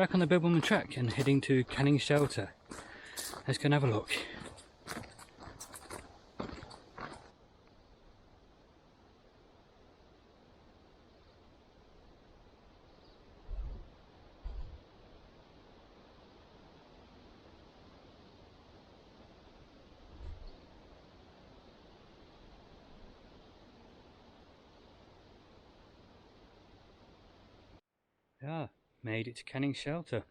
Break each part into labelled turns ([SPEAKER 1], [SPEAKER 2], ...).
[SPEAKER 1] back on the Bibbulmun track and heading to Canning Shelter. Let's go and have a look. Yeah, made it to Canning Shelter.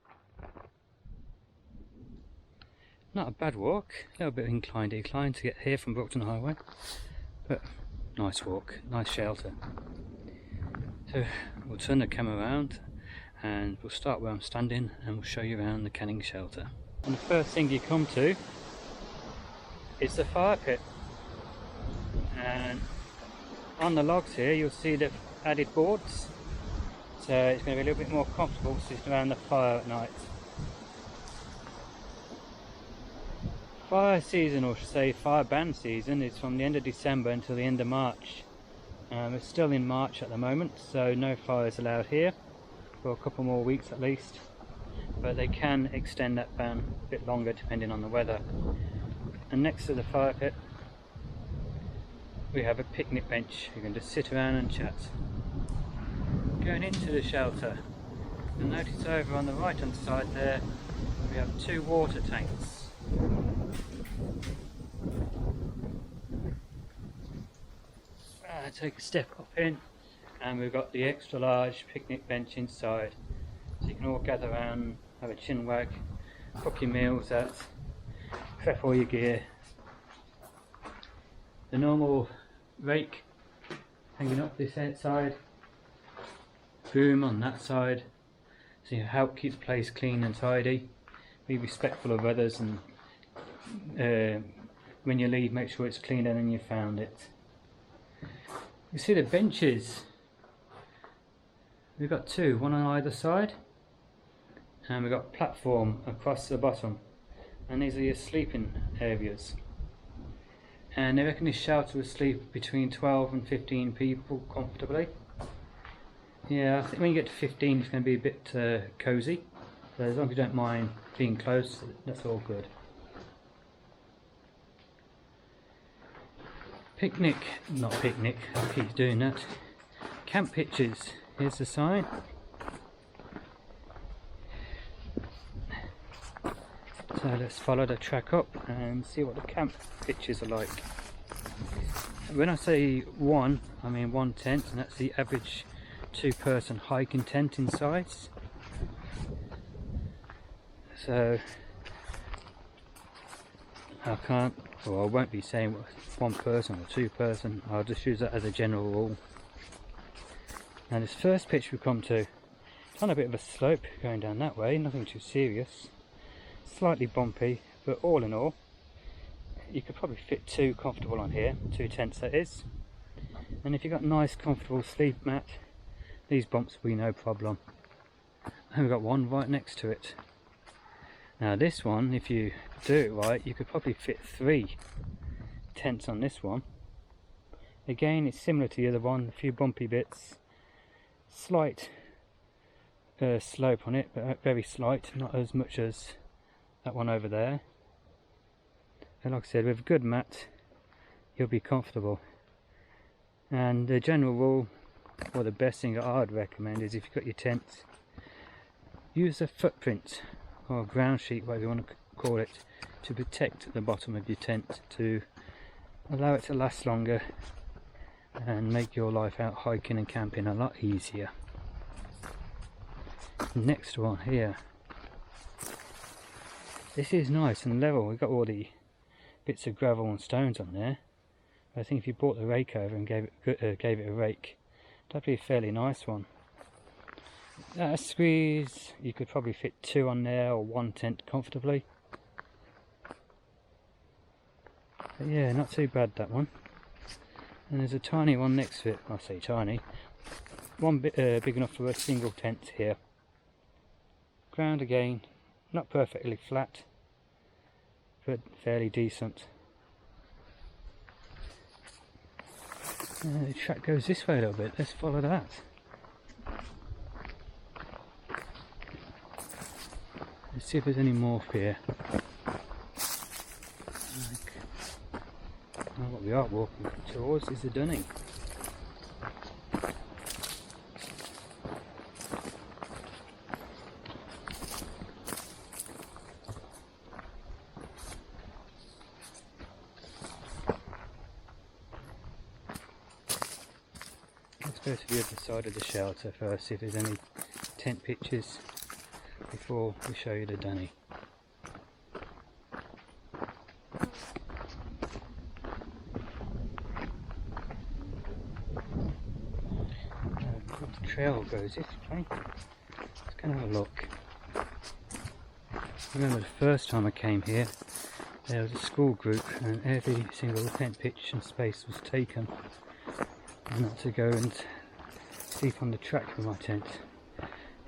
[SPEAKER 1] Not a bad walk, a little bit inclined decline to get here from Brockton Highway, but nice walk, nice shelter. So we'll turn the camera around and we'll start where I'm standing and we'll show you around the Canning Shelter. And the first thing you come to is the fire pit, and on the logs here you'll see they've added boards. So it's going to be a little bit more comfortable sitting around the fire at night. Fire season, or should say fire ban season, is from the end of December until the end of March. It's still in March at the moment, so no fires allowed here for a couple more weeks at least. But they can extend that ban a bit longer depending on the weather. And next to the fire pit we have a picnic bench. You can just sit around and chat. Going into the shelter, you'll notice over on the right hand side there we have 2 water tanks. Take a step up in and we've got the extra large picnic bench inside, so you can all gather around, have a chin wag, cook your meals out, prep all your gear. The normal rake hanging up this side, boom on that side, so you help keep the place clean and tidy. Be respectful of others, and when you leave make sure it's cleaner than you found it. You see the benches, we've got 2, one on either side, and we've got a platform across the bottom, and these are your sleeping areas. And they reckon this shelter will sleep between 12 and 15 people comfortably. Yeah, I think when you get to 15 it's going to be a bit cosy, so as long as you don't mind being close, that's all good. Picnic, not picnic, I keep doing that. Camp pitches, here's the sign. So let's follow the track up and see what the camp pitches are like. When I say one, I mean 1 tent, and that's the average 2-person hiking tent in size. So I can't, or I won't be saying 1 person or 2-person, I'll just use that as a general rule. Now this first pitch we come to, it's on a bit of a slope going down that way, nothing too serious, slightly bumpy, but all in all you could probably fit 2 comfortable on here, 2 tents that is. And if you've got a nice comfortable sleep mat, these bumps will be no problem. And we've got one right next to it. Now this one, if you do it right, you could probably fit 3 tents on this one. Again, it's similar to the other one, a few bumpy bits, slight slope on it, but very slight, not as much as that one over there. And like I said, with a good mat you'll be comfortable. And the general rule, or the best thing that I'd recommend, is if you've got your tent, use a footprint or ground sheet, whatever you want to call it, to protect the bottom of your tent, to allow it to last longer and make your life out hiking and camping a lot easier. Next one here, this is nice and level. We've got all the bits of gravel and stones on there. I think if you brought the rake over and gave it a rake, that'd be a fairly nice one. At a squeeze you could probably fit 2 on there, or 1 tent comfortably. But yeah, not too bad that one. And there's a tiny one next to it. I say tiny, one bit big enough for a single tent here. Ground again, not perfectly flat, but fairly decent. The track goes this way a little bit, let's follow that. Let's see if there's any more here. What we are walking towards is the dunny. Let's go to the other side of the shelter first, see if there's any tent pitches before we show you the dunny. The trail goes this way. Let's go and have a look. I remember the first time I came here, there was a school group and every single tent pitch and space was taken. And not to go and sleep on the track with my tent.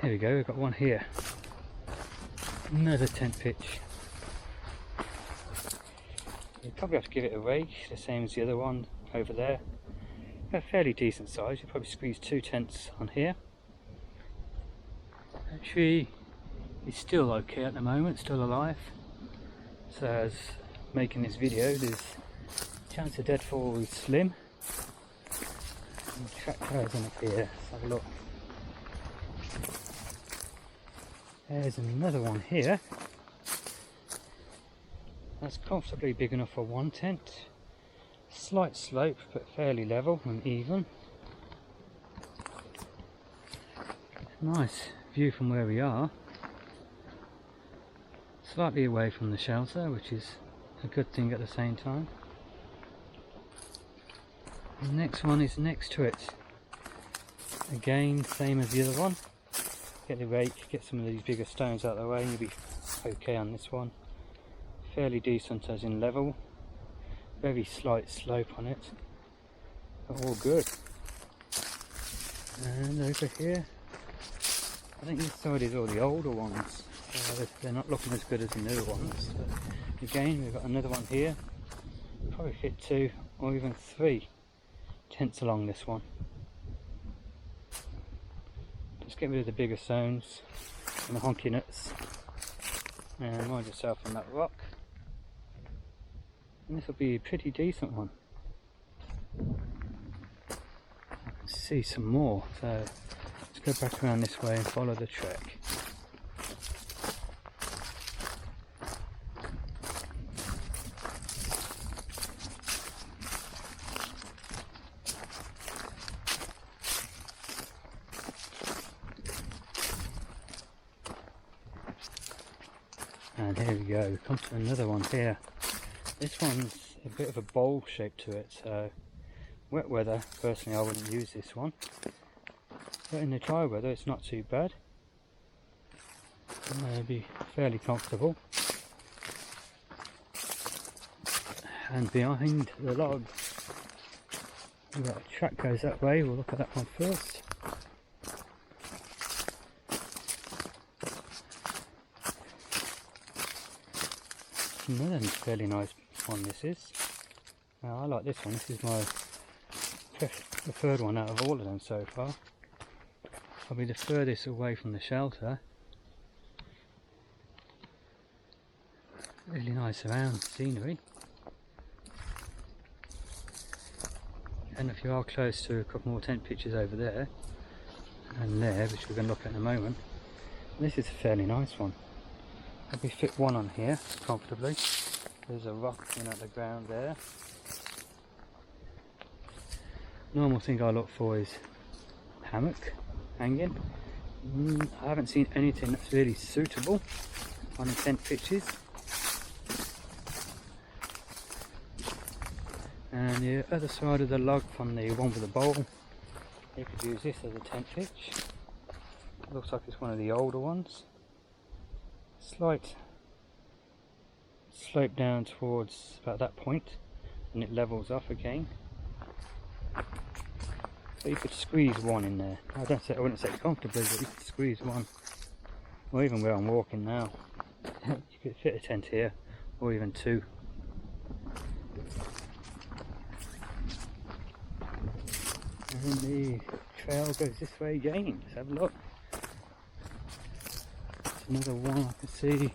[SPEAKER 1] Here we go, we've got one here. Another tent pitch. You probably have to give it a rake, the same as the other one over there. A fairly decent size, you probably squeeze 2 tents on here. That tree is still okay at the moment, still alive. So as making this video, there's chance of deadfall is slim. And track tires on up here, let's have a look. There's another one here. That's comfortably big enough for one tent. Slight slope but fairly level and even. Nice view from where we are. Slightly away from the shelter, which is a good thing at the same time. The next one is next to it. Again, same as the other one. Get the rake, get some of these bigger stones out of the way and you'll be okay on this one. Fairly decent as in level. Very slight slope on it. But all good. And over here, I think this side is all the older ones. They're not looking as good as the newer ones. But again, we've got another one here. Probably fit 2 or even 3 tents along this one. Just get rid of the bigger stones and the honky nuts and mind yourself on that rock, and this will be a pretty decent one. Let's see some more, so let's go back around this way and follow the track. And here we go, we come to another one here. This one's a bit of a bowl shape to it, so wet weather, personally I wouldn't use this one. But in the dry weather it's not too bad. It'll be fairly comfortable. And behind the log, we've got a track goes that way, we'll look at that one first. Another fairly nice one this is. Now, I like this one, this is my preferred one out of all of them so far. Probably the furthest away from the shelter. Really nice around scenery. And if you are close to a couple more tent pitches over there and there, which we're going to look at in a moment, this is a fairly nice one. Let me fit one on here comfortably. There's a rock in at the ground there. Normal thing I look for is hammock hanging. I haven't seen anything that's really suitable on the tent pitches. And the other side of the log from the one with the bowl, you could use this as a tent pitch. It looks like it's one of the older ones. Slight slope down towards about that point and it levels off again. So you could squeeze one in there. I wouldn't say comfortably, but you could squeeze one. Or even where I'm walking now. You could fit a tent here, or even 2. And the trail goes this way again. Let's have a look. another one I can see.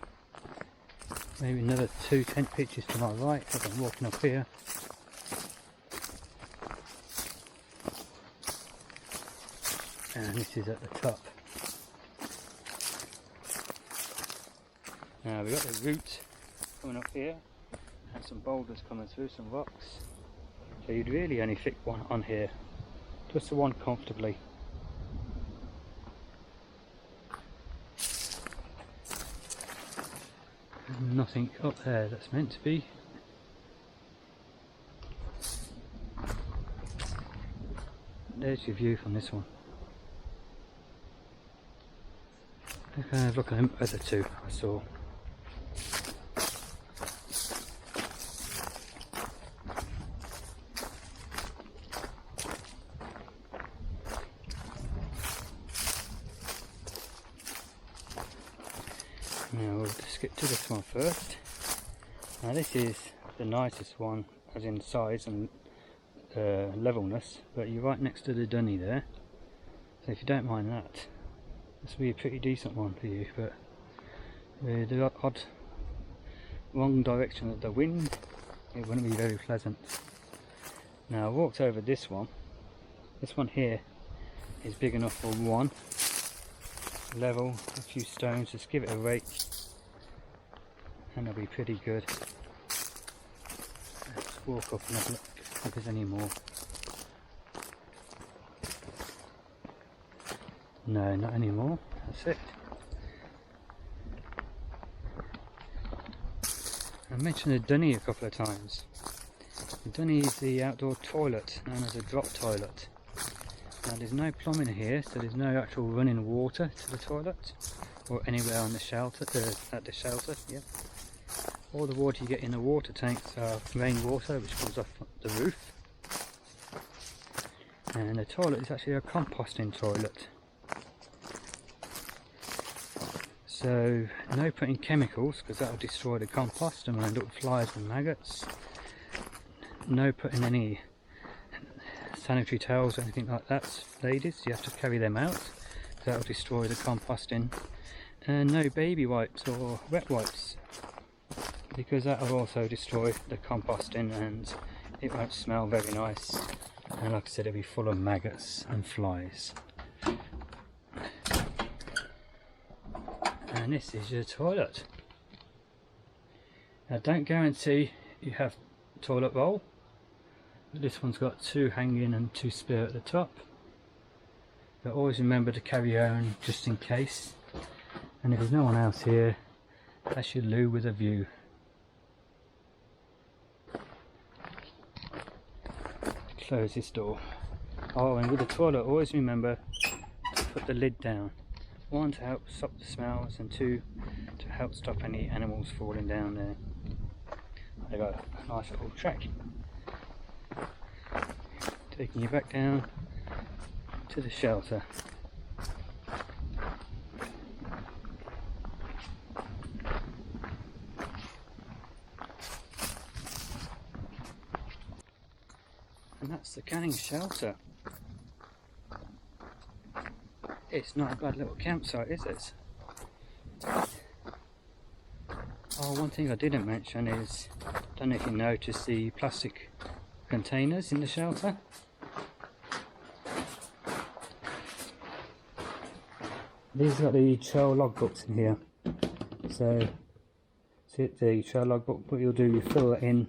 [SPEAKER 1] Maybe another 2 tent pitches to my right as I'm walking up here. And this is at the top. Now we've got the route coming up here and some boulders coming through, some rocks. So you'd really only fit one on here, just the one comfortably. Nothing up there that's meant to be. There's your view from this one. Okay, look at them other two I saw. Now we'll skip to this one first. Now this is the nicest one, as in size and levelness, but you're right next to the dunny there. So if you don't mind that, this will be a pretty decent one for you. But with the odd wrong direction of the wind, it wouldn't be very pleasant. Now I walked over this one. This one here is big enough for one. Level, a few stones, just give it a rake and it'll be pretty good. Let's walk up and have a look if there's any more. No, not anymore, that's it. I mentioned the dunny a couple of times. The dunny is the outdoor toilet, known as a drop toilet. Now there's no plumbing here, so there's no actual running water to the toilet or anywhere on the shelter, at the shelter. Yeah. All the water you get in the water tanks are rainwater, which comes off the roof. And the toilet is actually a composting toilet. So no putting chemicals, because that will destroy the compost and end up with flies and maggots. No putting any sanitary towels or anything like that, ladies, you have to carry them out, that will destroy the composting. And no baby wipes or wet wipes, because that will also destroy the composting and it won't smell very nice, and like I said, it'll be full of maggots and flies. And this is your toilet. Now don't guarantee you have toilet roll. This one's got 2 hanging and 2 spare at the top, but always remember to carry your own just in case. And if there's no one else here, that's your loo with a view. Close this door. Oh, and with the toilet, always remember to put the lid down. 1, to help stop the smells, and 2, to help stop any animals falling down there. They got a nice little track. Taking you back down to the shelter. And that's the canning shelter. It's not a bad little campsite, is it? Oh, one thing I didn't mention is, I don't know if you noticed the plastic containers in the shelter. These got the trail logbooks in here. So the trail logbook, what you'll do, you fill it in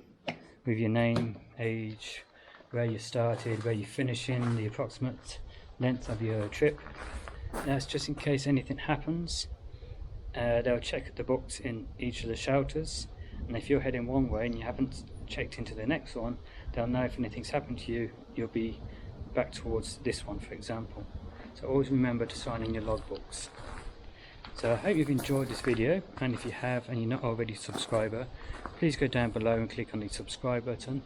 [SPEAKER 1] with your name, age, where you started, where you're finishing, the approximate length of your trip. That's just in case anything happens. They'll check the books in each of the shelters, and if you're heading one way and you haven't checked into the next one, they'll know if anything's happened to you, you'll be back towards this one, for example. So always remember to sign in your logbooks. So I hope you've enjoyed this video, and if you have and you're not already a subscriber, please go down below and click on the subscribe button.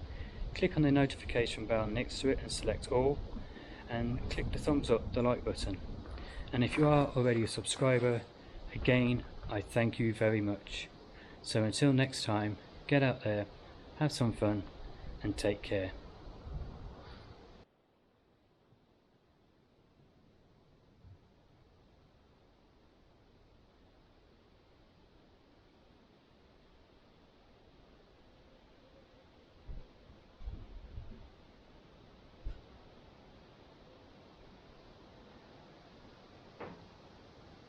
[SPEAKER 1] Click on the notification bell next to it and select all, and click the thumbs up, the like button. And if you are already a subscriber, again, I thank you very much. So until next time, get out there, have some fun, and take care.